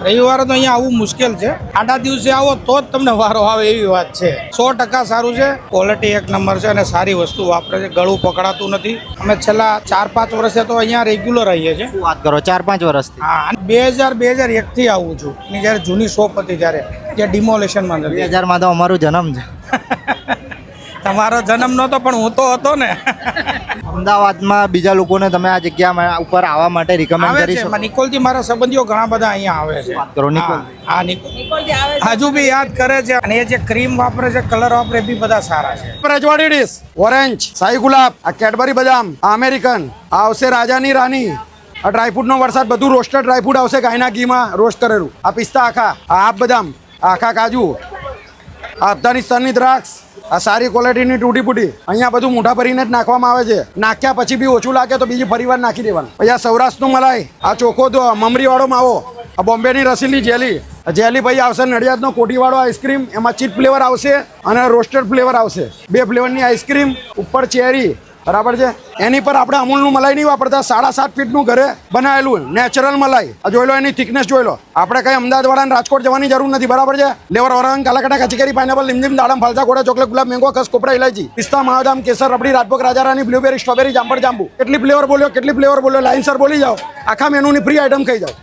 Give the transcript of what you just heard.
રવિવારે તો અહીંયા આવવું મુશ્કેલ છે. આડા દિવસે આવો તો જ તમને વારો આવે એવી વાત છે. 100% સારું છે, ક્વોલિટી એક નંબર છે અને સારી વસ્તુ વાપરે છે. ગળું પકડાતું નથી. અમે છેલ્લા 4-5 વર્ષે તો અહીંયા રેગ્યુલર રહીએ છીએ. શું વાત કરો, 4-5 વર્ષથી? હા, 2001 થી આવું છું. એની જ્યારે જૂની શોપ હતી ત્યારે જે ડિમોલેશનમાં નથી. 2000 તો અમારો જન્મ છે. તમારો જન્મ નહોતો પણ હું તો હતો ને. અમદાવાદમાં બીજા લોકોને તમે આ જગ્યા ઉપર આવવા માટે રિકમેન્ડ આવે કરી છે શકો? નિકોલથી મારા સંબંધીઓ ઘણા બધા અહીંયા આવે છે. વાત કરો, નિકોલ. હા, નિકોલ હજુ બી યાદ કરે છે. અને એ જે ક્રીમ વાપરે છે, કલર વાપરે, એ બી બધા સારા છે. રજવાડી ડીશ, ઓરેન્જ, શાહી ગુલાબ, આ કેડબરી બદામ, આ અમેરિકન, આ આવશે રાજાની રાની, આ ડ્રાયફ્રૂટનો વરસાદ, બધું રોસ્ટેડ ડ્રાયફ્રૂટ આવશે ગાયના ઘીમાં રોસ્ટ કરેલું. આ પિસ્તા આખા, આ હાફ બદામ, આખા કાજુ, આ અફઘાનિસ્તાનની દ્રાક્ષ, આ સારી ક્વોલિટીની તૂટી ફૂટી. અહીંયા બધું મોઢા ભરીને જ નાખવામાં આવે છે. નાખ્યા પછી બી ઓછું લાગે તો બીજી ફરી વાર નાખી દેવાનું. પછી આ સૌરાષ્ટ્રનું મલાઈ, આ ચોખ્ખો મમરીવાળો માવો, આ બોમ્બેની રસીલી જેલી, જેલી ભાઈ આવશે નડિયાદનો કોટીવાળો આઈસ્ક્રીમ, એમાં ચીપ ફ્લેવર આવશે અને રોસ્ટેડ ફ્લેવર આવશે. 2 ફ્લેવરની આઈસ્ક્રીમ, ઉપર ચેરી, બરાબર છે. એની પર આપણે અમૂલનું મલાઈ નહીં વાપરતા, 7.5 ફીટનું ઘરે બનાવેલું નેચરલ મલાઈ. આ જોઈ લો, એની થિકનેસ જોઈ લો. આપણે કઈ અમદાવાદવાળાને રાજકોટ જવાની જરૂર નથી, બરાબર છે. લેવર, ઓરંગ, કાલાકટા, કચીકેરી, પાઇનેપલ, લીમડીમ, દાડમ, ફાલસા, ગોળા, ચોકલેટ, ગુલાબ, મેંગો, ખસ, કોપરા, ઇલાયચી, પિસ્તા, માવાદામ, કેસર, રબડી, રાજભોગ, રાજારાની, બ્લુબેરી, સ્ટ્રોબેરી, જામફળ, જાંબુ. કેટલી ફ્લેવર બોલ્યો, કેટલી ફ્લેવર બોલ્યો, લાઇનસર બોલી જાઓ. આખા મેનુની ફ્રી આઈટમ ખાઈ જાઓ.